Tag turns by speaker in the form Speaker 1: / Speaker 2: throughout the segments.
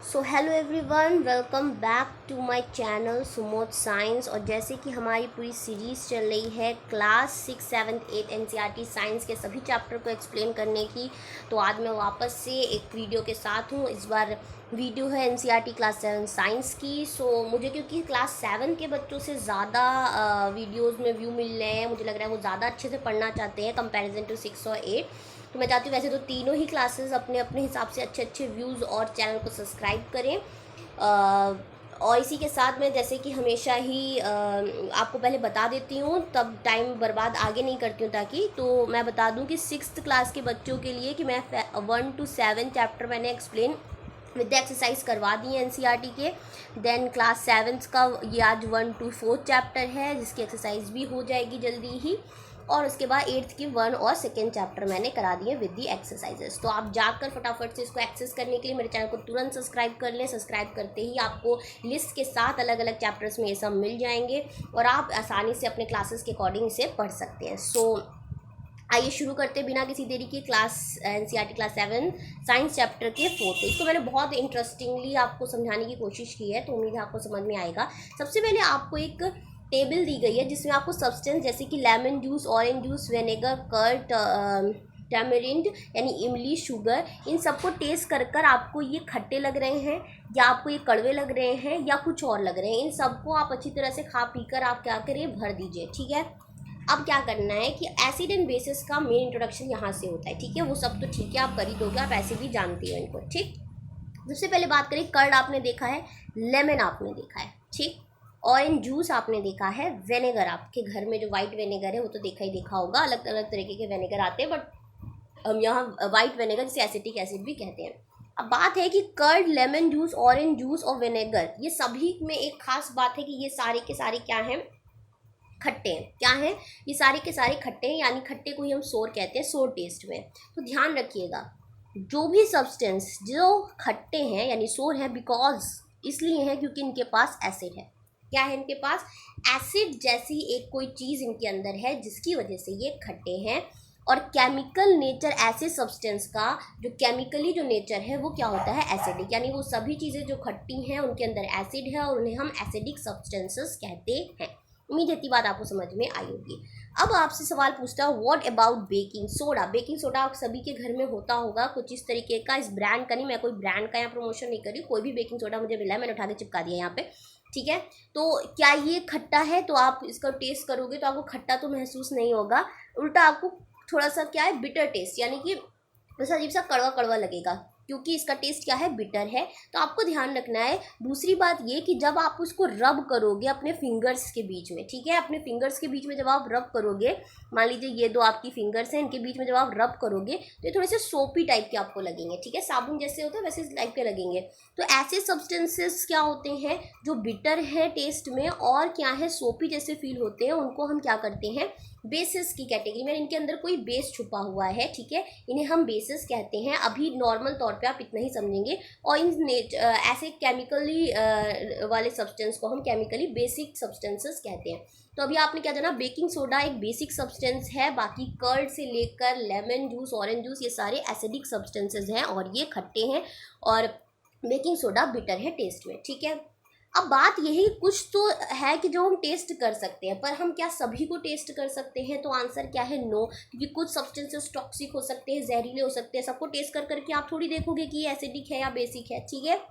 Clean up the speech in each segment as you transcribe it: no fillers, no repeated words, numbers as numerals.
Speaker 1: So hello everyone, welcome back to my channel Sumod science. और जैसे कि हमारी पूरी सीरीज़ चल रही है क्लास 6, 7, 8 एनसीईआरटी साइंस के सभी चैप्टर को एक्सप्लेन करने की, तो आज मैं वापस से एक वीडियो के साथ हूँ। इस बार वीडियो है एनसीईआरटी क्लास 7 साइंस की। सो मुझे क्योंकि क्लास 7 के बच्चों से ज़्यादा वीडियोज़ में व्यू मिल रहे हैं, मुझे लग रहा है वो ज़्यादा अच्छे से पढ़ना चाहते हैं कंपेरिजन टू 6 और 8। तो मैं चाहती हूँ वैसे तो तीनों ही क्लासेस अपने अपने हिसाब से अच्छे अच्छे व्यूज़ और चैनल को सब्सक्राइब करें। और इसी के साथ मैं जैसे कि हमेशा ही आपको पहले बता देती हूँ, तब टाइम बर्बाद आगे नहीं करती हूँ, ताकि तो मैं बता दूँ कि 6th क्लास के बच्चों के लिए कि मैं 1 to 7 चैप्टर मैंने एक्सप्लेन विद द एक्सरसाइज करवा दी है एनसीईआरटी के। देन क्लास 7 का ये आज 1 to 4 चैप्टर है, जिसकी एक्सरसाइज भी हो जाएगी जल्दी ही। और उसके बाद 8th की 1 और 2nd चैप्टर मैंने करा दिए विद दी एक्सरसाइजेस। तो आप जाकर फटाफट से इसको एक्सेस करने के लिए मेरे चैनल को तुरंत सब्सक्राइब कर लें। सब्सक्राइब करते ही आपको लिस्ट के साथ अलग अलग चैप्टर्स में ये सब मिल जाएंगे और आप आसानी से अपने क्लासेस के अकॉर्डिंग इसे पढ़ सकते हैं। आइए शुरू करते बिना किसी देरी के class NCERT class 7 science chapter के 4। तो इसको मैंने बहुत इंटरेस्टिंगली आपको समझाने की कोशिश की है, तो उम्मीद है आपको समझ में आएगा। सबसे पहले आपको एक टेबल दी गई है जिसमें आपको सब्सटेंस जैसे कि lemon juice, orange juice, vinegar, curd, tamarind यानी इमली, शुगर, इन सबको टेस्ट कर कर आपको ये खट्टे लग रहे हैं या आपको ये कड़वे लग रहे हैं या कुछ और लग रहे हैं, इन सबको आप अच्छी तरह से खा पी कर आप क्या करें, भर दीजिए। ठीक है, अब क्या करना है कि एसिड एंड बेसिस का मेन इंट्रोडक्शन यहाँ से होता है। ठीक है, वो सब तो ठीक है, आप कर ही दोगे, आप ऐसे भी जानती हो इनको। ठीक, सबसे पहले बात करें, कर्ड आपने देखा है, लेमन आपने देखा है, ठीक, ऑरेंज जूस आपने देखा है, विनेगर आपके घर में जो वाइट विनेगर है वो तो देखा ही देखा होगा। अलग अलग तरीके के विनेगर आते हैं, बट हम यहाँ वाइट विनेगर जिसे एसिटिक एसिड भी कहते हैं। अब बात है कि curd, lemon juice, orange juice और विनेगर, ये सभी में एक खास बात है कि ये सारे के सारे क्या हैं, खट्टे हैं। क्या हैं ये सारे के सारे खट्टे हैं, यानी खट्टे को ही हम सोर कहते हैं, सोर टेस्ट में। तो ध्यान रखिएगा, जो भी सब्सटेंस जो खट्टे हैं यानी सोर है, बिकॉज इसलिए है क्योंकि इनके पास एसिड है। क्या है इनके पास, एसिड जैसी एक कोई चीज़ इनके अंदर है जिसकी वजह से ये खट्टे हैं। और केमिकल नेचर ऐसे सब्सटेंस का, जो केमिकली जो नेचर है वो क्या होता है, एसिडिक, यानी वो सभी चीज़ें जो खट्टी हैं उनके अंदर एसिड है और उन्हें हम एसिडिक सब्सटेंसेस कहते हैं। उम्मीद है इतनी बात आपको समझ में आई होगी। अब आपसे सवाल पूछता हूँ, what about baking soda. Baking soda आप सभी के घर में होता होगा कुछ इस तरीके का, इस ब्रांड का नहीं, मैं कोई ब्रांड का यहाँ प्रमोशन नहीं कर रही, कोई भी बेकिंग सोडा मुझे मिला है, मैंने उठा के चिपका दिया यहाँ पे। ठीक है, तो क्या ये खट्टा है, तो आप इसका टेस्ट करोगे तो आपको खट्टा तो महसूस नहीं होगा, उल्टा आपको थोड़ा सा क्या है, बिटर टेस्ट, यानी कि वैसा अजीब सा कड़वा कड़वा लगेगा, क्योंकि इसका टेस्ट क्या है, बिटर है। तो आपको ध्यान रखना है। दूसरी बात ये कि जब आप उसको रब करोगे अपने फिंगर्स के बीच में, ठीक है, अपने फिंगर्स के बीच में जब आप रब करोगे, मान लीजिए ये दो आपकी फिंगर्स हैं, इनके बीच में जब आप रब करोगे तो ये थोड़े से सोपी टाइप के आपको लगेंगे। ठीक है, साबुन जैसे होता है वैसे टाइप के लगेंगे। तो ऐसे सब्सटेंसेस क्या होते हैं जो बिटर है टेस्ट में और क्या है, सोपी जैसे फील होते हैं, उनको हम क्या करते हैं, बेसिस की कैटेगरी में, इनके अंदर कोई बेस छुपा हुआ है। ठीक है, इन्हें हम बेसिस कहते हैं। अभी नॉर्मल तौर पे आप इतना ही समझेंगे। और इन ऐसे केमिकली वाले सब्सटेंस को हम केमिकली बेसिक सब्सटेंसेस कहते हैं। तो अभी आपने क्या जाना, बेकिंग सोडा एक बेसिक सब्सटेंस है, बाकी कर्ड से लेकर लेमन जूस, ऑरेंज जूस, ये सारे एसिडिक सब्सटेंसेस हैं और ये खट्टे हैं, और बेकिंग सोडा बिटर है टेस्ट में। ठीक है, अब बात यही कुछ तो है कि जो हम टेस्ट कर सकते हैं, पर हम क्या सभी को टेस्ट कर सकते हैं, तो आंसर क्या है, नो, क्योंकि कुछ सब्सटेंसेस टॉक्सिक हो सकते हैं, जहरीले हो सकते हैं। सबको टेस्ट कर करके आप थोड़ी देखोगे कि ये एसिडिक है या बेसिक है। ठीक है,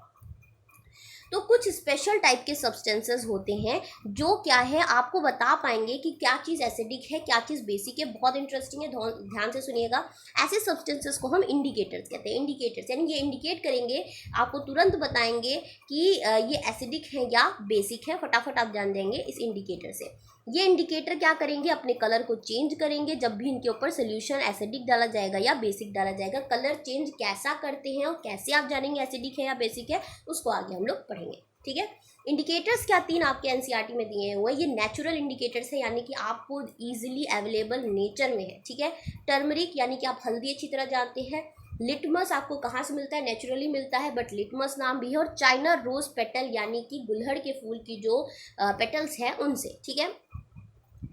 Speaker 1: तो कुछ स्पेशल टाइप के सब्सटेंसेस होते हैं जो क्या है, आपको बता पाएंगे कि क्या चीज़ एसिडिक है, क्या चीज़ बेसिक है। बहुत इंटरेस्टिंग है, ध्यान से सुनिएगा। ऐसे सब्सटेंसेस को हम इंडिकेटर्स कहते हैं। इंडिकेटर्स यानी ये इंडिकेट करेंगे, आपको तुरंत बताएंगे कि ये एसिडिक है या बेसिक है, फटाफट आप जान जाएंगे इस इंडिकेटर से। ये इंडिकेटर क्या करेंगे, अपने कलर को चेंज करेंगे जब भी इनके ऊपर सोल्यूशन एसिडिक डाला जाएगा या बेसिक डाला जाएगा। कलर चेंज कैसा करते हैं और कैसे आप जानेंगे एसिडिक है या बेसिक है, उसको आगे हम लोग पढ़ेंगे। ठीक है, इंडिकेटर्स क्या तीन आपके एनसीईआरटी में दिए हुए हैं। ये नेचुरल इंडिकेटर्स हैं, यानी कि आपको इजीली अवेलेबल नेचर में है। ठीक है, टर्मरिक यानी कि आप हल्दी अच्छी तरह जानते हैं। लिटमस आपको कहाँ से मिलता है, नेचुरली मिलता है, बट लिटमस नाम भी है। और चाइना रोज पेटल यानी कि गुलहड़ के फूल की जो पेटल्स हैं उनसे। ठीक है,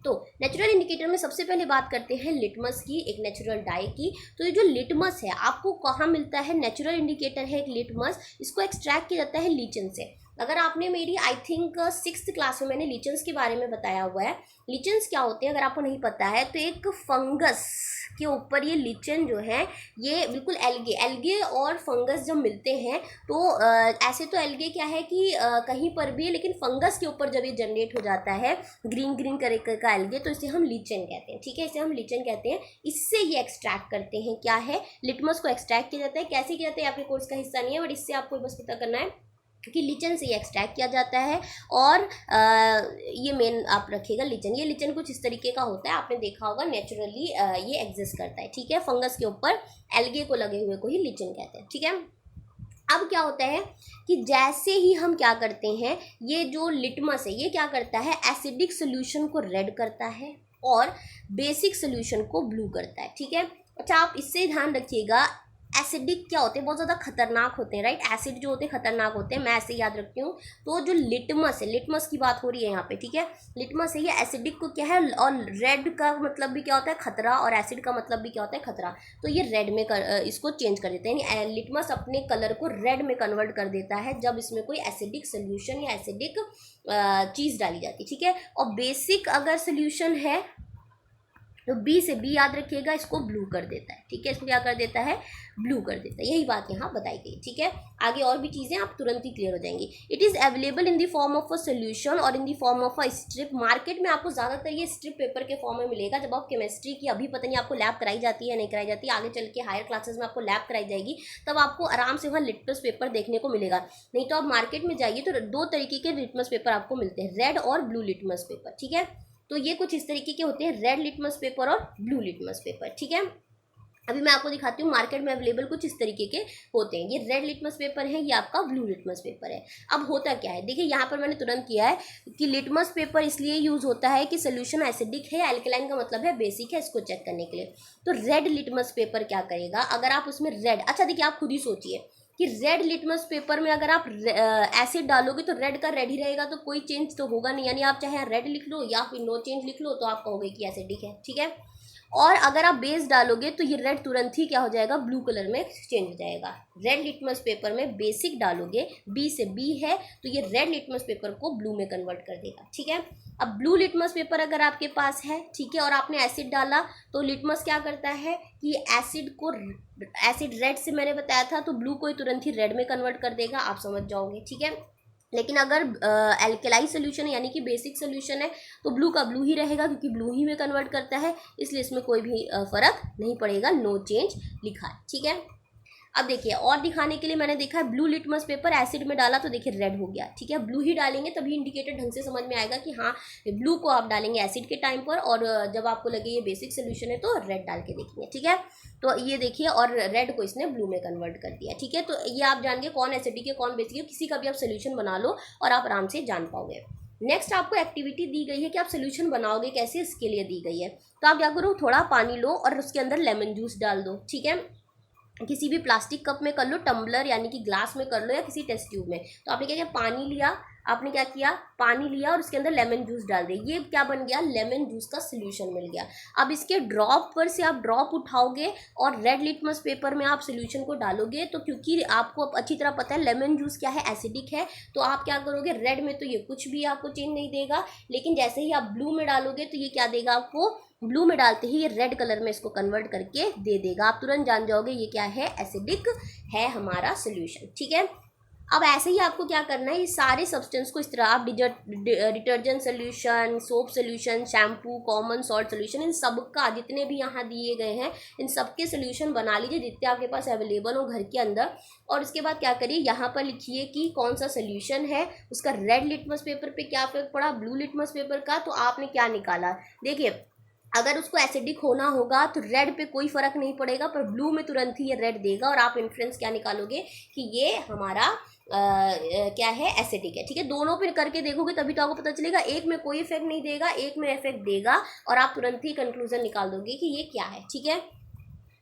Speaker 1: तो नेचुरल इंडिकेटर में सबसे पहले बात करते हैं लिटमस की, एक नेचुरल डाई की। तो ये जो लिटमस है आपको कहाँ मिलता है? नेचुरल इंडिकेटर है एक लिटमस, इसको एक्सट्रैक्ट किया जाता है लीचन से। अगर आपने मेरी आई थिंक 6th क्लास में मैंने लीचन्स के बारे में बताया हुआ है। लीचन्स क्या होते हैं अगर आपको नहीं पता है तो एक फंगस के ऊपर ये लीचन जो है ये बिल्कुल एल्गे और फंगस जब मिलते हैं तो ऐसे तो एल्गे क्या है कि कहीं पर भी, लेकिन फंगस के ऊपर जब ये जनरेट हो जाता है ग्रीन कलर का एल्गे तो इसे हम लीचन कहते हैं। ठीक है, इसे हम लीचन कहते हैं। इससे ये एक्सट्रैक्ट करते हैं, क्या है, लिटमस को एक्सट्रैक्ट किया जाता है। कैसे किया जाता है आपके कोर्स का हिस्सा नहीं है, बट इससे आपको बस पता करना है कि लीचन से ये एक्सट्रैक्ट किया जाता है। और ये मेन आप रखिएगा लीचन, ये लीचन कुछ इस तरीके का होता है, आपने देखा होगा नेचुरली ये एग्जिस्ट करता है। ठीक है, फंगस के ऊपर एल्गे को लगे हुए को ही लीचन कहते हैं। ठीक है, अब क्या होता है कि जैसे ही हम क्या करते हैं, ये जो लिटमस है ये क्या करता है, एसिडिक सोल्यूशन को रेड करता है और बेसिक सोल्यूशन को ब्लू करता है। ठीक है, अच्छा आप इससे ध्यान रखिएगा, एसिडिक क्या होते हैं, बहुत ज़्यादा खतरनाक होते हैं, राइट। एसिड जो होते हैं खतरनाक होते हैं, मैं ऐसे याद रखती हूँ। तो जो लिटमस है, लिटमस की बात हो रही है यहाँ पे, ठीक है, लिटमस है ये एसिडिक को क्या है, और रेड का मतलब भी क्या होता है, खतरा, और एसिड का मतलब भी क्या होता है, खतरा। तो ये रेड में इसको चेंज कर देते हैं, यानी लिटमस अपने कलर को रेड में कन्वर्ट कर देता है जब इसमें कोई एसिडिक सोल्यूशन या एसिडिक चीज़ डाली जाती है। ठीक है, और बेसिक अगर सोल्यूशन है तो बी से बी याद रखिएगा, इसको ब्लू कर देता है। ठीक है, इसको क्या कर देता है, ब्लू कर देता है। यही बात यहाँ बताई गई। ठीक है, आगे और भी चीज़ें आप तुरंत ही क्लियर हो जाएंगी। It is available in the form of a solution और in the form of a strip. Market में आपको ज़्यादातर ये स्ट्रिप पेपर के फॉर्म में मिलेगा। जब आप केमिस्ट्री की, अभी पता नहीं आपको लैब कराई जाती है नहीं कराई जाती, आगे चल के हायर क्लासेस में आपको लैब कराई जाएगी, तब आपको आराम से वहाँ लिटमस पेपर देखने को मिलेगा। नहीं तो आप मार्केट में जाइए तो 2 तरीके के लिटमस पेपर आपको मिलते हैं, रेड और ब्लू लिटमस पेपर। ठीक है, तो ये कुछ इस तरीके के होते हैं, रेड लिटमस पेपर और ब्लू लिटमस पेपर। ठीक है, अभी मैं आपको दिखाती हूँ मार्केट में अवेलेबल कुछ इस तरीके के होते हैं। ये रेड लिटमस पेपर है, ये आपका ब्लू लिटमस पेपर है। अब होता क्या है, देखिए यहाँ पर मैंने तुरंत किया है कि लिटमस पेपर इसलिए यूज़ होता है कि सोल्यूशन एसिडिक है, एल्कलाइन का मतलब है बेसिक है, इसको चेक करने के लिए। तो रेड लिटमस पेपर क्या करेगा, अगर आप उसमें रेड, अच्छा देखिए आप खुद ही सोचिए कि रेड लिटमस पेपर में अगर आप एसिड डालोगे तो रेड का रेड ही रहेगा, तो कोई चेंज तो होगा नहीं। यानी आप चाहे रेड लिख लो या फिर नो चेंज लिख लो तो आप कहोगे कि एसिडिक है। ठीक है, और अगर आप बेस डालोगे तो ये रेड तुरंत ही क्या हो जाएगा, ब्लू कलर में चेंज हो जाएगा। रेड लिटमस पेपर में बेसिक डालोगे, बी से बी है, तो ये रेड लिटमस पेपर को ब्लू में कन्वर्ट कर देगा। ठीक है, अब ब्लू लिटमस पेपर अगर आपके पास है, ठीक है, और आपने एसिड डाला तो लिटमस क्या करता है कि एसिड रेड से मैंने बताया था, तो ब्लू को ही तुरंत ही रेड में कन्वर्ट कर देगा, आप समझ जाओगे। ठीक है, लेकिन अगर एल्केलाई सोल्यूशन है यानी कि बेसिक सोल्यूशन है तो ब्लू का ब्लू ही रहेगा, क्योंकि ब्लू ही में कन्वर्ट करता है, इसलिए इसमें कोई भी फ़र्क नहीं पड़ेगा, नो चेंज लिखा है। ठीक है, अब देखिए और दिखाने के लिए मैंने देखा है ब्लू लिटमस पेपर एसिड में डाला तो देखिए रेड हो गया। ठीक है, ब्लू ही डालेंगे तभी इंडिकेटर ढंग से समझ में आएगा कि हाँ ब्लू को आप डालेंगे एसिड के टाइम पर, और जब आपको लगे ये बेसिक सोल्यूशन है तो रेड डाल के देखेंगे। ठीक है, तो ये देखिए, और रेड को इसने ब्लू में कन्वर्ट कर दिया। ठीक है, तो ये आप जान गए कौन एसिडिक है कौन बेसिक है, किसी का भी आप सोल्यूशन बना लो और आप आराम से जान पाओगे। नेक्स्ट आपको एक्टिविटी दी गई है कि आप सोल्यूशन बनाओगे कैसे, इसके लिए दी गई है। तो आप क्या करो, थोड़ा पानी लो और उसके अंदर लेमन जूस डाल दो। ठीक है, किसी भी प्लास्टिक कप में कर लो, टम्बलर यानी कि ग्लास में कर लो, या किसी टेस्ट ट्यूब में। तो आपने क्या किया, पानी लिया, आपने क्या किया, पानी लिया और उसके अंदर लेमन जूस डाल दिया। ये क्या बन गया, लेमन जूस का सोल्यूशन मिल गया। अब इसके ड्रॉप पर से आप ड्रॉप उठाओगे और रेड लिटमस पेपर में आप सोल्यूशन को डालोगे, तो क्योंकि आपको अच्छी तरह पता है लेमन जूस क्या है, एसिडिक है, तो आप क्या करोगे, रेड में तो ये कुछ भी आपको चेंज नहीं देगा, लेकिन जैसे ही आप ब्लू में डालोगे तो ये क्या देगा आपको, ब्लू में डालते ही ये रेड कलर में इसको कन्वर्ट करके दे देगा। आप तुरंत जान जाओगे ये क्या है, एसिडिक है हमारा सोल्यूशन। ठीक है, अब ऐसे ही आपको क्या करना है, ये सारे सब्सटेंस को इस तरह आप detergent solution, soap solution, shampoo, common salt solution, इन सब का जितने भी यहाँ दिए गए हैं इन सब के सोल्यूशन बना लीजिए जितने आपके पास अवेलेबल हो घर के अंदर। और उसके बाद क्या करिए, यहाँ पर लिखिए कि कौन सा सोल्यूशन है, उसका रेड लिटमस पेपर पे क्या इफेक्ट पड़ा, ब्लू लिटमस पेपर का, तो आपने क्या निकाला। देखिए अगर उसको एसिडिक होना होगा तो रेड पे कोई फर्क नहीं पड़ेगा, पर ब्लू में तुरंत ही ये रेड देगा, और आप इन्फ्रेंस क्या निकालोगे कि ये हमारा क्या है, एसिडिक है। ठीक है, दोनों पे करके देखोगे तभी तो आपको पता चलेगा, एक में कोई इफेक्ट नहीं देगा, एक में इफेक्ट देगा, और आप तुरंत ही कंक्लूजन निकाल दोगे कि ये क्या है। ठीक है,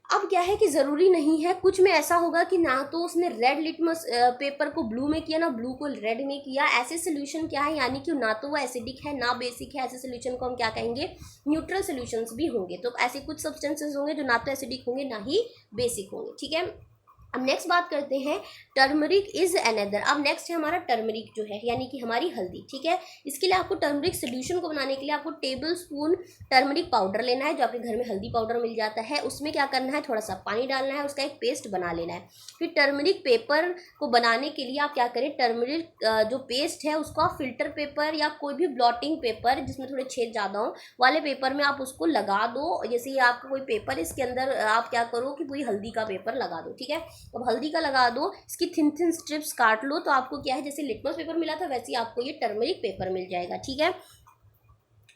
Speaker 1: अब क्या है कि ज़रूरी नहीं है, कुछ में ऐसा होगा कि ना तो उसने रेड लिटमस पेपर को ब्लू में किया, ना ब्लू को रेड में किया। ऐसे सोल्यूशन क्या है, यानी कि ना तो वो एसिडिक है ना बेसिक है, ऐसे सोल्यूशन को हम क्या कहेंगे, न्यूट्रल सोल्यूशंस भी होंगे। तो ऐसे कुछ सब्सटेंसेस होंगे जो ना तो एसिडिक होंगे ना ही बेसिक होंगे, ठीक है। अब नेक्स्ट बात करते हैं, टर्मरिक इज अनदर। अब नेक्स्ट है हमारा टर्मरिक जो है, यानी कि हमारी हल्दी, ठीक है। इसके लिए आपको टर्मरिक सोल्यूशन को बनाने के लिए आपको टेबल स्पून टर्मरिक पाउडर लेना है, जो आपके घर में हल्दी पाउडर मिल जाता है। उसमें क्या करना है, थोड़ा सा पानी डालना है, उसका एक पेस्ट बना लेना है। फिर टर्मरिक पेपर को बनाने के लिए आप क्या करें, टर्मरिक जो पेस्ट है उसको आप फिल्टर पेपर या कोई भी ब्लॉटिंग पेपर जिसमें थोड़े छेद ज़्यादा हो वाले पेपर में आप उसको लगा दो। जैसे ये आपका कोई पेपर, इसके अंदर आप क्या करो कि पूरी हल्दी का पेपर लगा दो, ठीक है। अब हल्दी का लगा दो, इसकी थिन थिन स्ट्रिप्स काट लो, तो आपको क्या है, जैसे लिटमस पेपर मिला था वैसे ही आपको ये टर्मरिक पेपर मिल जाएगा, ठीक है।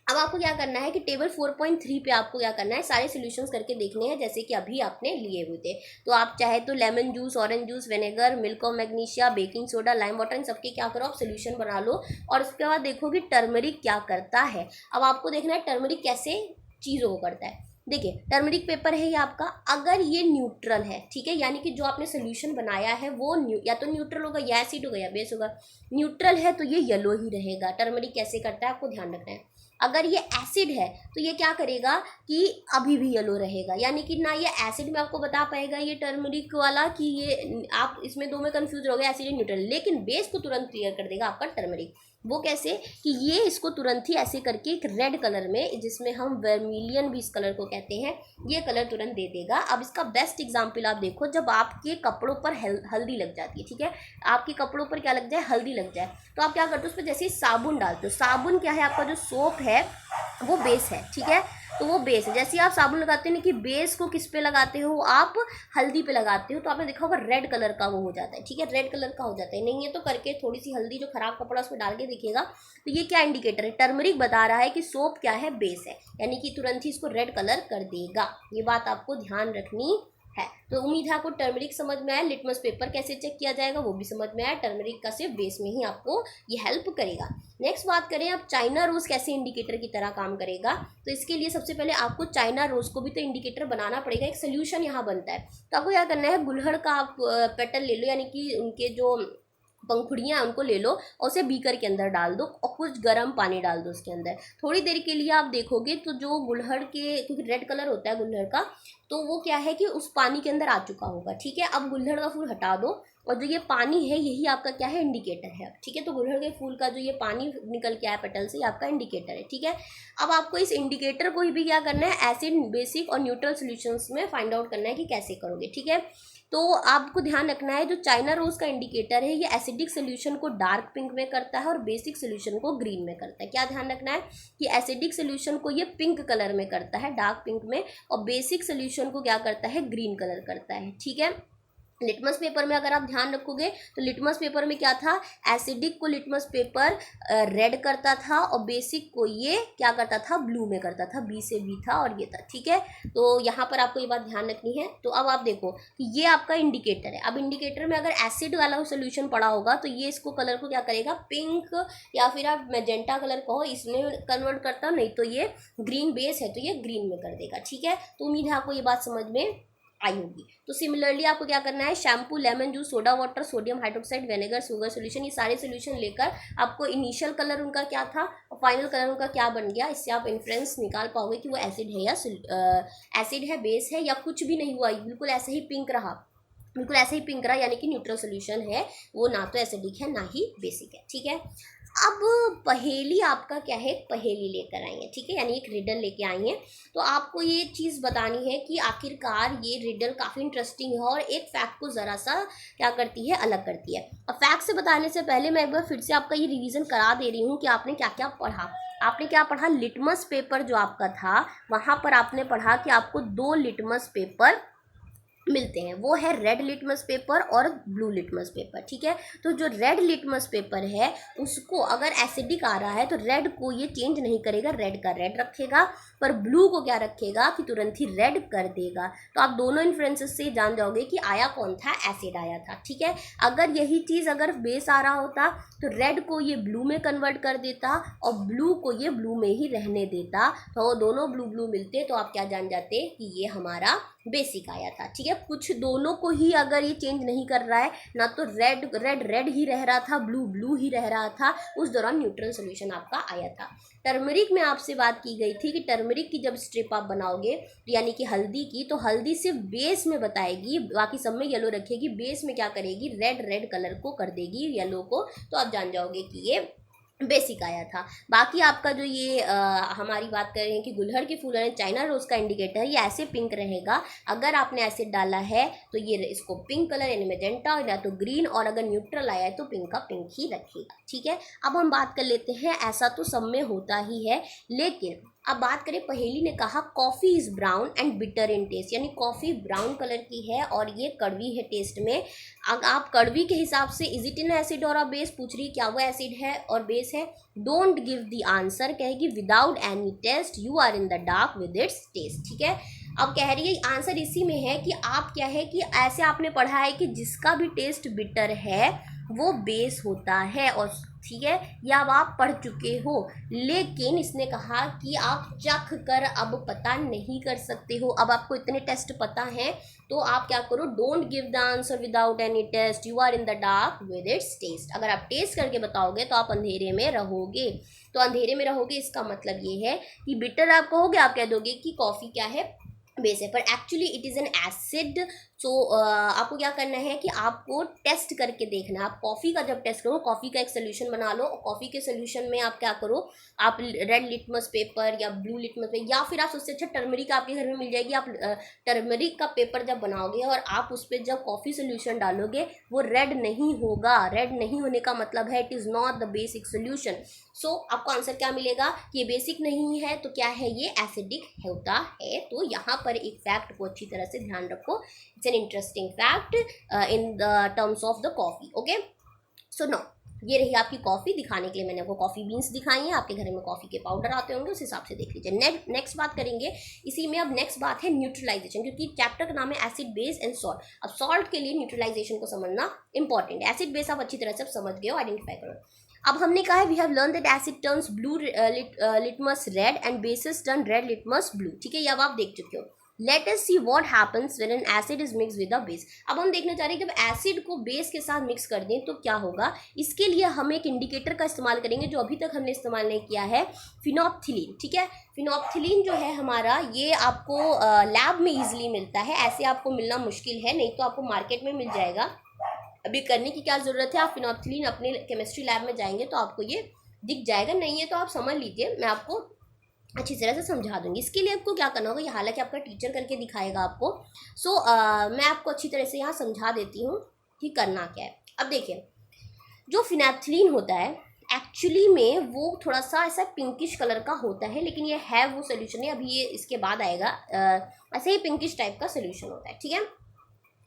Speaker 1: अब आपको क्या करना है कि टेबल 4.3 पे आपको क्या करना है, सारे सॉल्यूशंस करके देखने हैं जैसे कि अभी आपने लिए हुए थे। तो आप चाहे तो lemon juice, orange juice, vinegar, milk of magnesia, baking soda, lime water, इन सबके क्या करो, आप सोल्यूशन बना लो और उसके बाद देखो कि टर्मरिक क्या करता है। अब आपको देखना है टर्मरिक कैसे चीज़ों को करता है। देखिए, टर्मरिक पेपर है ये आपका, अगर ये न्यूट्रल है, ठीक है, यानी कि जो आपने सोल्यूशन बनाया है वो या तो न्यूट्रल होगा या एसिड होगा या बेस होगा। न्यूट्रल है तो ये येलो ही रहेगा। टर्मरिक कैसे करता है आपको ध्यान रखना है। अगर ये एसिड है तो ये क्या करेगा कि अभी भी येलो रहेगा, यानी कि ना ये एसिड में आपको बता पाएगा ये टर्मरिक वाला कि ये, आप इसमें दो में कंफ्यूज हो गए एसिड न्यूट्रल, लेकिन बेस को तुरंत क्लियर कर देगा आपका टर्मरिक। वो कैसे कि ये इसको तुरंत ही ऐसे करके एक रेड कलर में, जिसमें हम वर्मिलियन भी इस कलर को कहते हैं, ये कलर तुरंत दे देगा। अब इसका बेस्ट एग्जाम्पल आप देखो, जब आपके कपड़ों पर हल्दी लग जाती है, ठीक है, आपके कपड़ों पर क्या लग जाए, हल्दी लग जाए, तो आप क्या करते हो, उस पर जैसे ही साबुन डालते हो, साबुन क्या है आपका जो सोप है वो बेस है, ठीक है। तो वो बेस है, जैसे ही आप साबुन लगाते हो ना, कि बेस को किस पे लगाते हो, आप हल्दी पे लगाते हो, तो आपने देखा होगा रेड कलर का वो हो जाता है, ठीक है, रेड कलर का हो जाता है। नहीं है तो करके थोड़ी सी हल्दी जो खराब कपड़ा उस पर डाल के देखिएगा, तो ये क्या इंडिकेटर है, टर्मरिक बता रहा है कि सोप क्या है, बेस है, यानी कि तुरंत ही इसको रेड कलर कर देगा। ये बात आपको ध्यान रखनी है। तो उम्मीद है आपको टर्मरिक समझ में आया, लिटमस पेपर कैसे चेक किया जाएगा वो भी समझ में आया। टर्मरिक का सिर्फ बेस में ही आपको ये हेल्प करेगा। नेक्स्ट बात करें अब चाइना रोज कैसे इंडिकेटर की तरह काम करेगा, तो इसके लिए सबसे पहले आपको चाइना रोज को भी तो इंडिकेटर बनाना पड़ेगा, एक सोल्यूशन यहाँ बनता है। तो आपको क्या करना है, गुलहड़ का आप पेटल ले लो, यानी कि उनके जो पंखुड़ियाँ उनको ले लो और उसे बीकर के अंदर डाल दो और कुछ गर्म पानी डाल दो उसके अंदर। थोड़ी देर के लिए आप देखोगे तो जो गुलहड़ के, क्योंकि रेड कलर होता है गुलहड़ का, तो वो क्या है कि उस पानी के अंदर आ चुका होगा, ठीक है। अब गुलहड़ का फूल हटा दो और जो ये पानी है यही आपका क्या है, इंडिकेटर है, ठीक है। तो गुलहड़ के फूल का जो ये पानी निकल के आया पेटल से, ये आपका इंडिकेटर है, ठीक है। अब आपको इस इंडिकेटर को भी क्या करना है, एसिड, बेसिक और न्यूट्रल सॉल्यूशंस में फाइंड आउट करना है कि कैसे करोगे, ठीक है। तो आपको ध्यान रखना है, जो चाइना रोज का इंडिकेटर है ये एसिडिक सोल्यूशन को डार्क पिंक में करता है और बेसिक सोल्यूशन को ग्रीन में करता है। क्या ध्यान रखना है कि एसिडिक सोल्यूशन को ये पिंक कलर में करता है, डार्क पिंक में, और बेसिक सोल्यूशन को क्या करता है, ग्रीन कलर करता है, ठीक है। लिटमस पेपर में अगर आप ध्यान रखोगे तो लिटमस पेपर में क्या था, एसिडिक को लिटमस पेपर रेड करता था और बेसिक को ये क्या करता था, ब्लू में करता था, बी से बी था और ये था, ठीक है। तो यहाँ पर आपको ये बात ध्यान रखनी है। तो अब आप देखो कि ये आपका इंडिकेटर है। अब इंडिकेटर में अगर एसिड वाला सोल्यूशन पड़ा होगा तो ये इसको कलर को क्या करेगा, पिंक या फिर आप मैजेंटा कलर कहो, इसमें कन्वर्ट करता, नहीं तो ये ग्रीन बेस है तो ये ग्रीन में कर देगा, ठीक है। तो उम्मीद है आपको ये बात समझ में आई होगी। तो सिमिलरली आपको क्या करना है, shampoo, lemon juice, soda water, sodium hydroxide, vinegar, sugar solution, ये सारे सोल्यूशन लेकर आपको इनिशियल कलर उनका क्या था और फाइनल कलर उनका क्या बन गया, इससे आप इन्फ्रेंस निकाल पाओगे कि वो एसिड है या एसिड है, बेस है, या कुछ भी नहीं हुआ, बिल्कुल ऐसे ही पिंक रहा, बिल्कुल ऐसे ही पिंक रहा, यानी कि न्यूट्रल सोल्यूशन है, वो ना तो एसिडिक है ना ही बेसिक है, ठीक है। अब पहेली आपका क्या है, पहेली लेकर आई है, ठीक है, यानी एक रिडल लेके आई है। तो आपको ये चीज़ बतानी है कि आखिरकार ये रिडल काफ़ी इंटरेस्टिंग है और एक फैक्ट को ज़रा सा क्या करती है, अलग करती है। अब फैक्ट से बताने से पहले मैं एक बार फिर से आपका ये रिवीजन करा दे रही हूँ कि आपने क्या क्या पढ़ा। आपने क्या पढ़ा, लिटमस पेपर जो आपका था वहाँ पर आपने पढ़ा कि आपको 2 लिटमस पेपर मिलते हैं, वो है रेड लिटमस पेपर और ब्लू लिटमस पेपर, ठीक है। तो जो रेड लिटमस पेपर है उसको अगर एसिडिक आ रहा है तो रेड को ये चेंज नहीं करेगा, रेड का रेड रखेगा, पर ब्लू को क्या रखेगा कि तुरंत ही रेड कर देगा। तो आप दोनों इन्फ्लुएंसेस से जान जाओगे कि आया कौन था, एसिड आया था, ठीक है। अगर यही चीज़ अगर बेस आ रहा होता तो रेड को ये ब्लू में कन्वर्ट कर देता और ब्लू को ये ब्लू में ही रहने देता, तो वो दोनों ब्लू ब्लू मिलते, तो आप क्या जान जाते कि ये हमारा बेसिक आया था। ठीक है, कुछ दोनों को ही अगर ये चेंज नहीं कर रहा है, ना तो रेड रेड रेड ही रह रहा था, ब्लू ब्लू ही रह रहा था, उस दौरान न्यूट्रल सोल्यूशन आपका आया था। टर्मरिक में आपसे बात की गई थी कि टर्मरिक की जब स्ट्रिप आप बनाओगे, यानी कि हल्दी की, तो हल्दी सिर्फ बेस में बताएगी, बाकी सब में येलो रखेगी, बेस में क्या करेगी, रेड रेड कलर को कर देगी, येलो को, तो आप जान जाओगे कि ये बेसिक आया था। बाकी आपका जो ये हमारी बात कर रहे हैं कि गुलहड़ के फूल और चाइना रोज का इंडिकेटर, ये ऐसे पिंक रहेगा। अगर आपने एसिड डाला है तो ये इसको पिंक कलर यानी मेजेंटा या तो ग्रीन, और अगर न्यूट्रल आया है तो पिंक का पिंक ही रखेगा। ठीक है, अब हम बात कर लेते हैं, ऐसा तो सब में होता ही है, लेकिन अब बात करें, पहेली ने कहा coffee is brown and bitter in taste, यानी कॉफ़ी ब्राउन कलर की है और ये कड़वी है टेस्ट में। अगर आप कड़वी के हिसाब से इज इट इन एसिड और आप बेस पूछ रही, क्या वो एसिड है और बेस है? डोंट गिव द आंसर, कहेगी without any test you are in the dark with its taste. ठीक है, अब कह रही है आंसर इसी में है कि आप क्या है कि ऐसे आपने पढ़ा है कि जिसका भी टेस्ट बिटर है वो बेस होता है, और ठीक है, ये अब आप पढ़ चुके हो, लेकिन इसने कहा कि आप चख कर अब पता नहीं कर सकते हो। अब आपको इतने टेस्ट पता हैं तो आप क्या करो, don't give the answer without any test, you are in the dark with its taste. अगर आप टेस्ट करके बताओगे तो आप अंधेरे में रहोगे, तो अंधेरे में रहोगे इसका मतलब ये है कि बिटर आप कहोगे, आप कह दोगे कि कॉफ़ी क्या है, बेस है, पर actually it is an acid. So आपको क्या करना है कि आपको टेस्ट करके देखना है। आप कॉफ़ी का जब टेस्ट करो, कॉफ़ी का एक सोल्यूशन बना लो, और कॉफ़ी के सोल्यूशन में आप क्या करो, आप रेड लिटमस पेपर या ब्लू लिटमस पेपर, या फिर आप सबसे अच्छा टर्मरिक आपके घर में मिल जाएगी, आप टर्मरिक का पेपर जब बनाओगे और आप उस पर जब कॉफ़ी सोल्यूशन डालोगे, वो रेड नहीं होगा। रेड नहीं होने का मतलब है it is not the basic solution. So आपको आंसर क्या मिलेगा कि ये बेसिक नहीं है, तो क्या है, ये एसिडिक होता है। तो यहाँ पर एक फैक्ट को अच्छी तरह से ध्यान रखो, it's an interesting fact in the terms of the coffee. Okay, so no, ये रही आपकी कॉफ़ी। दिखाने के लिए मैंने आपको कॉफ़ी बीन्स दिखाई हैं, आपके घर में कॉफ़ी के पाउडर आते होंगे, उस हिसाब से देख लीजिए। नेक्स्ट बात करेंगे इसी में। अब नेक्स्ट बात है न्यूट्रलाइजेशन, क्योंकि चैप्टर का नाम है एसिड बेस एंड सॉल्ट। अब सॉल्ट के लिए न्यूट्रलाइजेशन को समझना इंपॉर्टेंट है। एसिड बेस आप अच्छी तरह से समझ गए हो, आइडेंटिफाई करो। अब हमने कहा है we have learn that acid turns blue litmus red and bases turn red litmus blue. ठीक है, ये अब आप देख चुके हो। Let us see what happens when an acid is mix with a base. अब हम देखना चाह रहे हैं जब एसिड को बेस के साथ मिक्स कर दें तो क्या होगा। इसके लिए हम एक इंडिकेटर का इस्तेमाल करेंगे जो अभी तक हमने इस्तेमाल नहीं किया है, फिनोप्थिलीन। ठीक है, फिनोप्थिलीन जो है हमारा, ये आपको लैब में ईजिली मिलता है, ऐसे आपको मिलना मुश्किल है, नहीं तो आपको मार्केट में मिल जाएगा। अभी करने की क्या ज़रूरत है, आप फिनोप्थिलीन अपने केमिस्ट्री लैब में जाएंगे तो आपको ये दिख जाएगा, नहीं है तो आप समझ लीजिए, मैं आपको अच्छी तरह से समझा दूंगी। इसके लिए आपको क्या करना होगा, ये हालांकि आपका टीचर करके दिखाएगा आपको। मैं आपको अच्छी तरह से यहाँ समझा देती हूँ कि करना क्या है। अब देखिए, जो फिनोप्थिलीन होता है एक्चुअली में वो थोड़ा सा ऐसा पिंकिश कलर का होता है, लेकिन ये है वो सोल्यूशन है, अभी ये इसके बाद आएगा। ऐसे ही पिंकिश टाइप का सोल्यूशन होता है। ठीक है,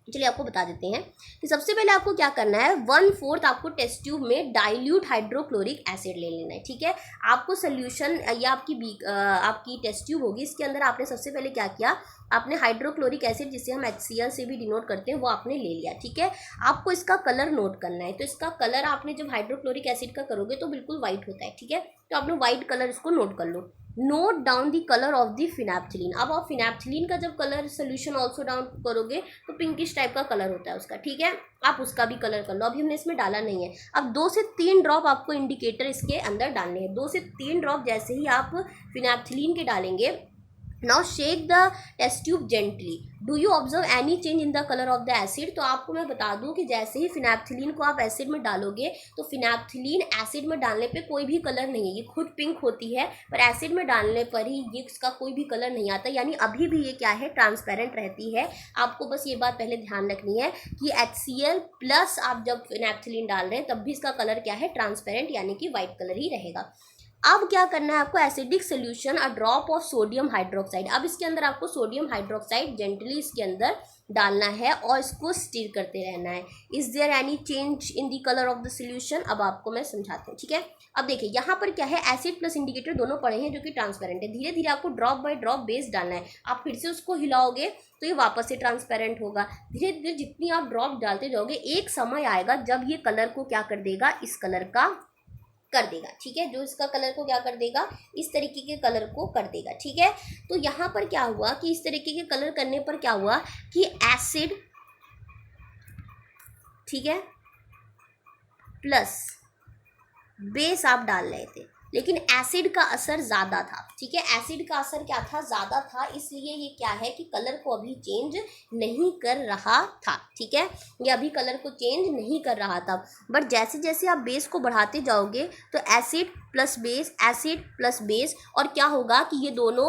Speaker 1: चलिए आपको बता देते हैं कि सबसे पहले आपको क्या करना है, 1/4 आपको टेस्ट ट्यूब में डाइल्यूट हाइड्रोक्लोरिक एसिड ले लेना है। ठीक है, आपको सोल्यूशन या आपकी टेस्ट ट्यूब होगी, इसके अंदर आपने सबसे पहले क्या किया, आपने हाइड्रोक्लोरिक एसिड, जिसे हम HCl से भी डिनोट करते हैं, वो आपने ले लिया। ठीक है, आपको इसका कलर नोट करना है, तो इसका कलर आपने जब हाइड्रोक्लोरिक एसिड का करोगे तो बिल्कुल वाइट होता है। ठीक है, तो आपने वाइट कलर इसको नोट कर लो। Note down the colour of the phenolphthalein. अब आप फिनोप्थिलीन का जब कलर सोल्यूशन ऑल्सो डाउन करोगे तो पिंकिश टाइप का कलर होता है उसका। ठीक है, आप उसका भी कलर कर लो, अभी हमने इसमें डाला नहीं है। अब 2 से 3 ड्रॉप आपको इंडिकेटर इसके अंदर डालने हैं। 2 से 3 ड्रॉप जैसे ही आप फिनोप्थिलीन के डालेंगे, now shake the test tube gently, do you observe any change in the colour of the acid. तो आपको मैं बता दूं कि जैसे ही फिनोप्थिलीन को आप एसिड में डालोगे तो फिनोप्थिलीन एसिड में डालने पे कोई भी कलर नहीं है, ये खुद पिंक होती है, पर एसिड में डालने पर ही ये इसका कोई भी कलर नहीं आता, यानी अभी भी ये क्या है, ट्रांसपेरेंट रहती है। आपको बस ये बात पहले ध्यान रखनी है कि HCl प्लस आप जब फिनोप्थिलीन डाल रहे हैं तब भी इसका कलर क्या है, ट्रांसपेरेंट, यानी कि वाइट कलर ही रहेगा। अब क्या करना है आपको, acidic solution a drop of sodium hydroxide. अब इसके अंदर आपको सोडियम हाइड्रोक्साइड जेंटली इसके अंदर डालना है और इसको स्टीर करते रहना है। Is there any change in the colour of the solution, अब आपको मैं समझाती हूँ। ठीक है, अब देखिए यहाँ पर क्या है, एसिड प्लस इंडिकेटर दोनों पड़े हैं जो कि ट्रांसपेरेंट है। धीरे धीरे आपको ड्रॉप बाय ड्रॉप बेस डालना है। आप फिर से उसको हिलाओगे तो ये वापस से ट्रांसपेरेंट होगा। धीरे धीरे जितनी आप ड्रॉप डालते जाओगे, एक समय आएगा जब ये कलर को क्या कर देगा, इस कलर का कर देगा, ठीक है, जो इसका कलर को क्या कर देगा, इस तरीके के कलर को कर देगा, ठीक है। तो यहाँ पर क्या हुआ कि इस तरीके के कलर करने पर क्या हुआ कि एसिड, ठीक है, प्लस बेस आप डाल रहे थे, लेकिन एसिड का असर ज़्यादा था, ठीक है, एसिड का असर क्या था, ज़्यादा था, इसलिए ये क्या है कि कलर को अभी चेंज नहीं कर रहा था, ठीक है, ये अभी कलर को चेंज नहीं कर रहा था। बट जैसे जैसे आप बेस को बढ़ाते जाओगे तो acid plus base, acid plus base, और क्या होगा कि ये दोनों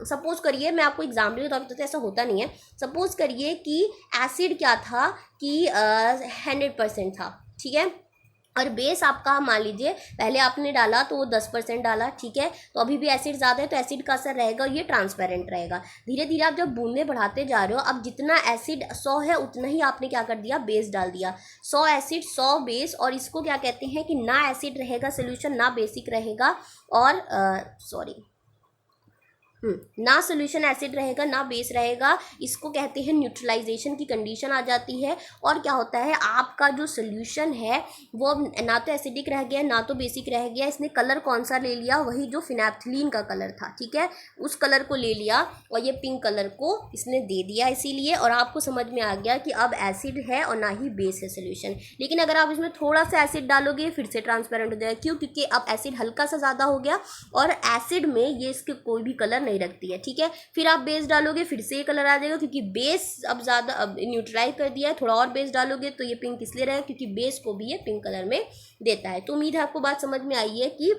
Speaker 1: सपोज करिए, मैं आपको एग्जाम्पल के तौर पर, तो ऐसा होता नहीं है, सपोज करिए कि एसिड क्या था कि 100% था, ठीक है, और बेस आपका मान लीजिए पहले आपने डाला तो वो 10% डाला, ठीक है, तो अभी भी एसिड ज़्यादा है तो एसिड का असर रहेगा और ये ट्रांसपेरेंट रहेगा। धीरे धीरे आप जब बूंदे बढ़ाते जा रहे हो, अब जितना एसिड 100 है उतना ही आपने क्या कर दिया, बेस डाल दिया, 100 एसिड 100 बेस, और इसको क्या कहते हैं कि ना एसिड रहेगा सोल्यूशन, ना बेसिक रहेगा, और ना सोल्यूशन एसिड रहेगा ना बेस रहेगा, इसको कहते हैं न्यूट्रलाइजेशन की कंडीशन आ जाती है। और क्या होता है, आपका जो सोल्यूशन है वो ना तो एसिडिक रह गया ना तो बेसिक रह गया, इसने कलर कौन सा ले लिया, वही जो फिनैप्थलीन का कलर था, ठीक है, उस कलर को ले लिया और ये पिंक कलर को इसने दे दिया इसीलिए, और आपको समझ में आ गया कि अब एसिड है और ना ही बेस है सोल्यूशन। लेकिन अगर आप इसमें थोड़ा सा एसिड डालोगे फिर से ट्रांसपेरेंट हो जाएगा, क्यों, क्योंकि अब एसिड हल्का सा ज़्यादा हो गया और एसिड में ये इसके कोई भी कलर नहीं रखती है, ठीक है। फिर आप बेस डालोगे फिर से ये कलर आ जाएगा, क्योंकि बेस अब ज़्यादा अब न्यूट्रलाइज कर दिया है, थोड़ा और बेस डालोगे तो ये पिंक इसलिए रहेगा क्योंकि बेस को भी ये पिंक कलर में देता है। तो उम्मीद है आपको बात समझ में आई है कि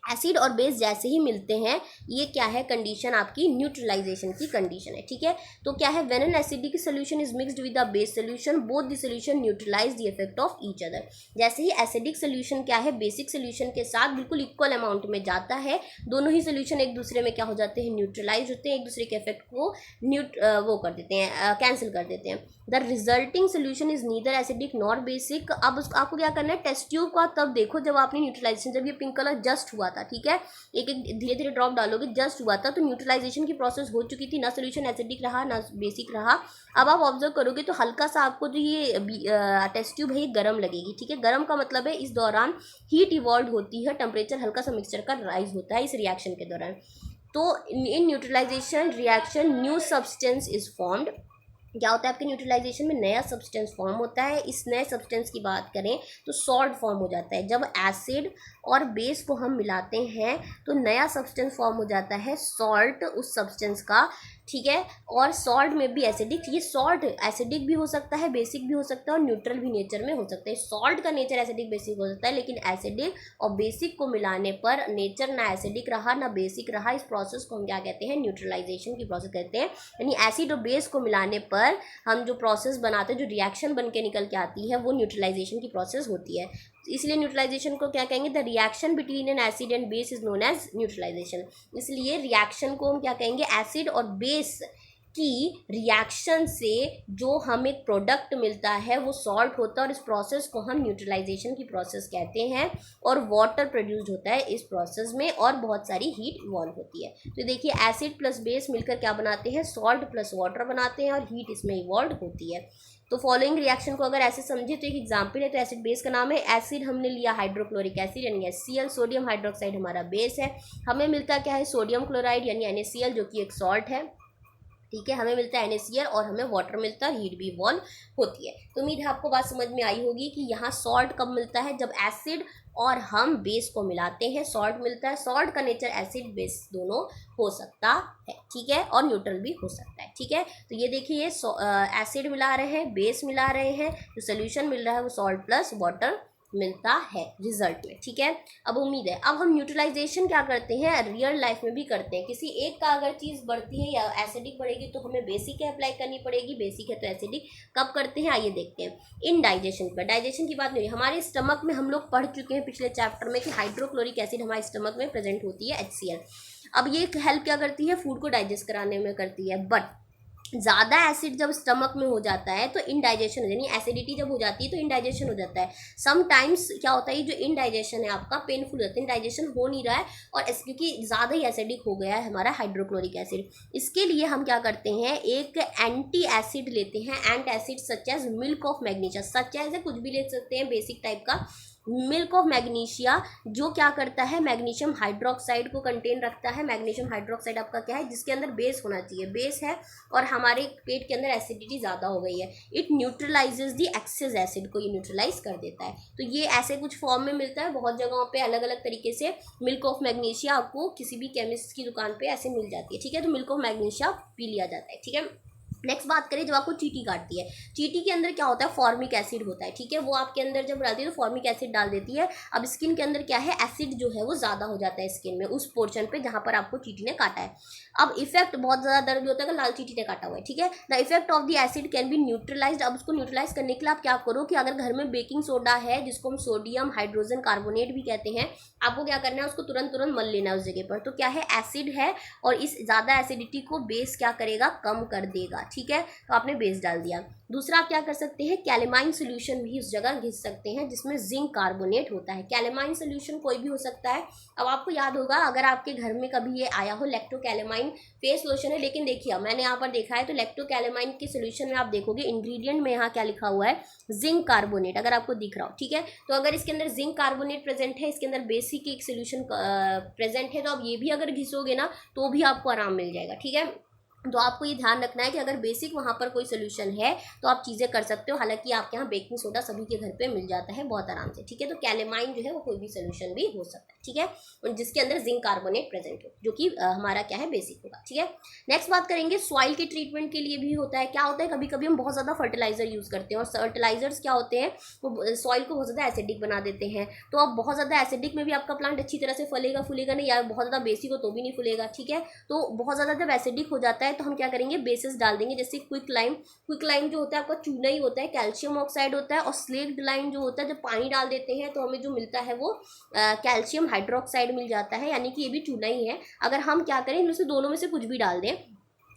Speaker 1: एसिड और बेस जैसे ही मिलते हैं, ये क्या है, कंडीशन आपकी न्यूट्रलाइजेशन की कंडीशन है, ठीक है। तो क्या है, when an acidic solution is mixed with a base solution both the solution neutralise the effect of each other. जैसे ही एसिडिक सॉल्यूशन क्या है, बेसिक सॉल्यूशन के साथ बिल्कुल इक्वल अमाउंट में जाता है, दोनों ही सॉल्यूशन एक दूसरे में क्या हो जाते हैं, न्यूट्रलाइज होते हैं, एक दूसरे के इफेक्ट को वो कर देते हैं, कैंसिल कर देते हैं। The resulting solution is neither acidic nor basic. अब आपको क्या करना है, टेस्ट ट्यूब का तब देखो जब आपने न्यूट्रलाइजेशन, जब ये पिंक कलर जस्ट हुआ था, ठीक है, एक एक धीरे धीरे ड्रॉप डालोगे, जस्ट हुआ था तो न्यूट्रलाइजेशन की प्रोसेस हो चुकी थी, ना सोल्यूशन एसिडिक रहा ना बेसिक रहा। अब आप ऑब्जर्व करोगे तो हल्का सा आपको जो ये टेस्ट ट्यूब है ये गर्म लगेगी, ठीक है, गर्म का मतलब है इस दौरान हीट इवॉल्व होती है, टेम्परेचर हल्का सा मिक्सचर का राइज होता है इस रिएक्शन के दौरान। तो in neutralisation reaction new substance is formed. क्या होता है, आपके न्यूट्रलाइजेशन में नया सब्सटेंस फॉर्म होता है। इस नए सब्सटेंस की बात करें तो सॉल्ट फॉर्म हो जाता है। जब एसिड और बेस को हम मिलाते हैं तो नया सब्सटेंस फॉर्म हो जाता है, सॉल्ट उस सब्सटेंस का, ठीक है। और सॉल्ट में भी एसिडिक, ये सॉल्ट एसिडिक भी हो सकता है, बेसिक भी हो सकता है और न्यूट्रल भी नेचर में हो सकता है। सॉल्ट का नेचर एसिडिक बेसिक हो सकता है, लेकिन एसिडिक और बेसिक को मिलाने पर नेचर ना एसिडिक रहा ना बेसिक रहा। इस प्रोसेस को हम क्या कहते हैं, न्यूट्रलाइजेशन की प्रोसेस कहते हैं। यानी एसिड और बेस को मिलाने पर हम जो प्रोसेस बनाते हैं, जो रिएक्शन बन के निकल के आती है, वो न्यूट्रलाइजेशन की प्रोसेस होती है। इसलिए न्यूट्रलाइजेशन को क्या कहेंगे, the reaction between an acid and base is known as neutralisation. इसलिए रिएक्शन को हम क्या कहेंगे, एसिड और बेस की रिएक्शन से जो हमें प्रोडक्ट मिलता है वो सॉल्ट होता है, और इस प्रोसेस को हम न्यूट्रलाइजेशन की प्रोसेस कहते हैं। और वाटर प्रोड्यूस्ड होता है इस प्रोसेस में, और बहुत सारी हीट इवॉल्व होती है। तो देखिए, एसिड प्लस बेस मिलकर क्या बनाते हैं, सॉल्ट प्लस वाटर बनाते हैं, और हीट इसमें इवॉल्व होती है। तो फॉलोइंग रिएक्शन को अगर ऐसे समझे तो एक एग्जांपल है, तो एसिड बेस का नाम है, एसिड हमने लिया हाइड्रोक्लोरिक एसिड यानी HCl, सोडियम हाइड्रोक्साइड हमारा बेस है, हमें मिलता क्या है, सोडियम क्लोराइड यानी NaCl जो कि एक सॉल्ट है, ठीक है, हमें मिलता है NaCl, और हमें वाटर मिलता है, हीट भी इवॉल्व होती है। तो उम्मीद है आपको बात समझ में आई होगी कि यहाँ सॉल्ट कब मिलता है, जब एसिड और हम बेस को मिलाते हैं सॉल्ट मिलता है। सॉल्ट का नेचर एसिड बेस दोनों हो सकता है, ठीक है, और न्यूट्रल भी हो सकता है, ठीक है। तो ये देखिए, ये एसिड मिला रहे हैं, बेस मिला रहे हैं, जो सोल्यूशन मिल रहा है वो सॉल्ट प्लस वाटर मिलता है रिजल्ट में, ठीक है। अब उम्मीद है, अब हम न्यूट्रलाइजेशन क्या करते हैं, रियल लाइफ में भी करते हैं। किसी एक का अगर चीज़ बढ़ती है या एसिडिक बढ़ेगी तो हमें बेसिक अप्लाई करनी पड़ेगी, बेसिक है तो एसिडिक। कब करते हैं, आइए देखते हैं। इन डाइजेशन पर, डाइजेशन की बात नहीं, हमारे स्टमक में हम लोग पढ़ चुके हैं पिछले चैप्टर में कि हाइड्रोक्लोरिक एसिड हमारे स्टमक में प्रेजेंट होती है, HCl। अब ये हेल्प क्या करती है, फूड को डाइजेस्ट कराने में करती है। बट ज़्यादा एसिड जब स्टमक में हो जाता है तो इनडाइजेशन, यानी एसिडिटी जब हो जाती है तो इनडाइजेशन हो जाता है। समटाइम्स क्या होता है, ये जो इनडाइजेशन है आपका पेनफुल होता है, इनडाइजेशन हो नहीं रहा है, और क्योंकि ज़्यादा ही एसिडिक हो गया है हमारा हाइड्रोक्लोरिक एसिड। इसके लिए हम क्या करते हैं, एक एंटी एसिड लेते हैं, antacid such as milk of magnesia, such as कुछ भी ले सकते हैं बेसिक टाइप का, मिल्क ऑफ मैग्नीशिया जो क्या करता है, मैग्नीशियम हाइड्रोक्साइड को कंटेन रखता है। मैग्नीशियम हाइड्रोक्साइड आपका क्या है, जिसके अंदर बेस होना चाहिए, बेस है और हमारे पेट के अंदर एसिडिटी ज़्यादा हो गई है। इट न्यूट्रलाइजेज दी एक्सेस एसिड को, ये न्यूट्रलाइज कर देता है। तो ये ऐसे कुछ फॉर्म में मिलता है, बहुत जगहों पे अलग अलग तरीके से मिल्क ऑफ मैग्नीशिया आपको किसी भी केमिस्ट की दुकान पे ऐसे मिल जाती है, ठीक है। तो मिल्क ऑफ मैग्नीशिया पी लिया जाता है, ठीक है। नेक्स्ट बात करें, जब आपको चींटी काटती है, चींटी के अंदर क्या होता है, फॉर्मिक एसिड होता है, ठीक है। वो आपके अंदर जब डालती है तो फॉर्मिक एसिड डाल देती है। अब स्किन के अंदर क्या है, एसिड जो है वो ज़्यादा हो जाता है स्किन में, उस पोर्शन पे जहाँ पर आपको चींटी ने काटा है। अब इफेक्ट बहुत ज़्यादा दर्द होता है अगर लाल चींटी ने काटा हुआ है, ठीक है। The effect of the acid can be neutralised. अब उसको न्यूट्रलाइज करने के लिए आप क्या करो कि अगर घर में बेकिंग सोडा है, जिसको हम सोडियम हाइड्रोजन कार्बोनेट भी कहते हैं, आपको क्या करना है, उसको तुरंत तुरंत मल लेना है उस जगह पर। तो क्या है, एसिड है और इस ज़्यादा एसिडिटी को बेस क्या करेगा, कम कर देगा, ठीक है। तो आपने बेस डाल दिया। दूसरा आप क्या कर सकते हैं, कैलेमाइन सोल्यूशन भी उस जगह घिस सकते हैं जिसमें जिंक कार्बोनेट होता है। कैलेमाइन सोल्यूशन कोई भी हो सकता है। अब आपको याद होगा, अगर आपके घर में कभी ये आया हो, लैक्टोकैलेमाइन फेस लोशन है, लेकिन देखिए मैंने यहाँ पर देखा है तो लैक्टोकैलेमाइन के सोल्यूशन में आप देखोगे इंग्रेडिएंट में यहाँ क्या लिखा हुआ है, जिंक कार्बोनेट, अगर आपको दिख रहा हो, ठीक है। तो अगर इसके अंदर जिंक कार्बोनेट प्रेजेंट है, इसके अंदर बेसिक एक सोल्यूशन प्रेजेंट है, तो आप ये भी अगर घिसोगे ना तो भी आपको आराम मिल जाएगा, ठीक है। तो आपको ये ध्यान रखना है कि अगर बेसिक वहाँ पर कोई सोल्यूशन है तो आप चीज़ें कर सकते हो। हालांकि आपके यहाँ बेकिंग सोडा सभी के घर पे मिल जाता है बहुत आराम से, ठीक है। तो कैलेमाइन जो है वो कोई भी सोल्यूशन भी हो सकता है, ठीक है, और जिसके अंदर जिंक कार्बोनेट प्रेजेंट हो, जो कि हमारा क्या है, बेसिक होगा, ठीक है। नेक्स्ट बात करेंगे, सॉइल के ट्रीटमेंट के लिए भी होता है। क्या होता है, कभी कभी हम बहुत ज़्यादा फर्टिलाइजर यूज़ करते हैं और फर्टिलाइजर्स क्या होते हैं, वो सॉइल को बहुत ज़्यादा एसिडिक बना देते हैं। तो अब बहुत ज़्यादा एसिडिक में भी आपका प्लांट अच्छी तरह से फलेगा फूलेगा नहीं, या बहुत ज़्यादा बेसिक हो तो भी नहीं फूलेगा, ठीक है। तो बहुत ज़्यादा जब एसिडिक हो जाता है तो हम क्या करेंगे, बेसिस डाल देंगे। जैसे क्विक लाइम जो होता है आपका चूना ही होता है, कैल्शियम ऑक्साइड होता है, और स्लेक्ड लाइम जो होता है, जब पानी डाल देते हैं तो हमें जो मिलता है वो कैल्शियम हाइड्रोक्साइड मिल जाता है, यानी कि ये भी चूना ही है। अगर हम क्या करें, इनमें से दोनों में से कुछ भी डाल दें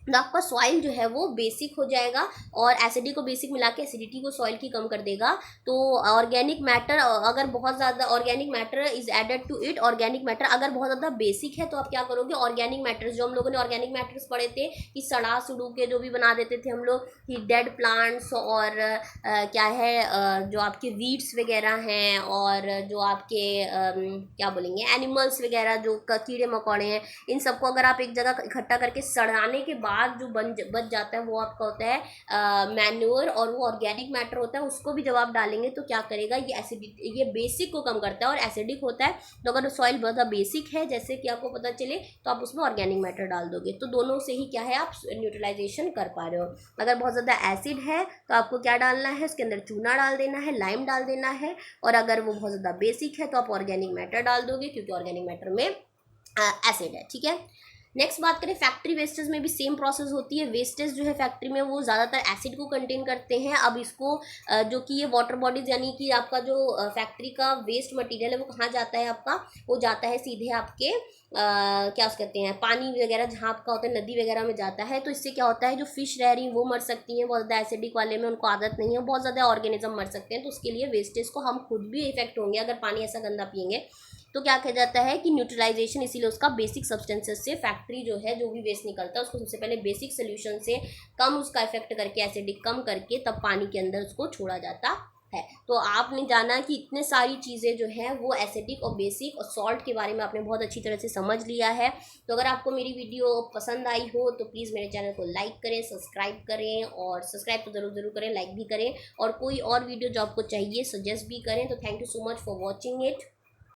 Speaker 1: तो आपका सॉइल जो है वो बेसिक हो जाएगा, और एसिडिक को बेसिक मिला के एसिडिटी को सॉइल की कम कर देगा। तो ऑर्गेनिक मैटर, अगर बहुत ज़्यादा organic matter is added to it, organic matter अगर बहुत ज़्यादा बेसिक है तो आप क्या करोगे, ऑर्गेनिक मैटर्स जो हम लोगों ने ऑर्गेनिक मैटर्स पढ़े थे कि सड़ा सुड़ू के जो भी बना देते थे हम लोग, कि डेड प्लांट्स और क्या है जो आपके वीड्स वगैरह हैं, और जो आपके क्या बोलेंगे एनिमल्स वगैरह जो कीड़े मकोड़े हैं, इन सबको अगर आप एक जगह इकट्ठा करके सड़ाने के बाद जो बच जाता है वो आपका होता है मैन्योर, और वो ऑर्गेनिक मैटर होता है। उसको भी जब आप डालेंगे तो क्या करेगा, ये एसिडिटी, ये बेसिक को कम करता है और एसिडिक होता है। तो अगर सॉइल बहुत ज़्यादा बेसिक है, जैसे कि आपको पता चले, तो आप उसमें ऑर्गेनिक मैटर डाल दोगे, तो दोनों से ही क्या है, आप न्यूट्रलाइजेशन कर पा रहे हो। अगर बहुत ज़्यादा एसिड है तो आपको क्या डालना है, उसके अंदर चूना डाल देना है, लाइम डाल देना है, और अगर वो बहुत ज़्यादा बेसिक है तो आप ऑर्गेनिक मैटर डाल दोगे, क्योंकि ऑर्गेनिक मैटर में एसिड है, ठीक है। नेक्स्ट बात करें, फैक्ट्री वेस्टेज में भी सेम प्रोसेस होती है। वेस्टेज जो है फैक्ट्री में वो ज़्यादातर एसिड को कंटेन करते हैं। अब इसको जो कि ये वाटर बॉडीज, यानी कि आपका जो फैक्ट्री का वेस्ट मटेरियल है वो कहाँ जाता है आपका, वो जाता है सीधे आपके क्या कहते हैं, पानी वगैरह जहाँ आपका होता है, नदी वगैरह में जाता है। तो इससे क्या होता है, जो फिश रह रही वो मर सकती हैं, बहुत ज़्यादा एसिडिक वाले में उनको आदत नहीं है, बहुत ज़्यादा ऑर्गेनिज्म मर सकते हैं। तो उसके लिए वेस्टेज को हम खुद भी इफेक्ट होंगे अगर पानी ऐसा गंदा पियेंगे। तो क्या कहा जाता है कि न्यूट्रलाइजेशन, इसीलिए उसका बेसिक सब्सटेंसेस से फैक्ट्री जो है जो भी वेस्ट निकलता है उसको सबसे पहले बेसिक सोल्यूशन से कम उसका इफेक्ट करके, एसिडिक कम करके, तब पानी के अंदर उसको छोड़ा जाता है। तो आपने जाना कि इतने सारी चीज़ें जो हैं वो एसिडिक और बेसिक और सॉल्ट के बारे में आपने बहुत अच्छी तरह से समझ लिया है। तो अगर आपको मेरी वीडियो पसंद आई हो तो प्लीज़ मेरे चैनल को लाइक करें, सब्सक्राइब करें, और सब्सक्राइब तो ज़रूर करें, लाइक भी करें, और कोई और वीडियो जो आपको चाहिए सजेस्ट भी करें। तो thank you so much for watching it.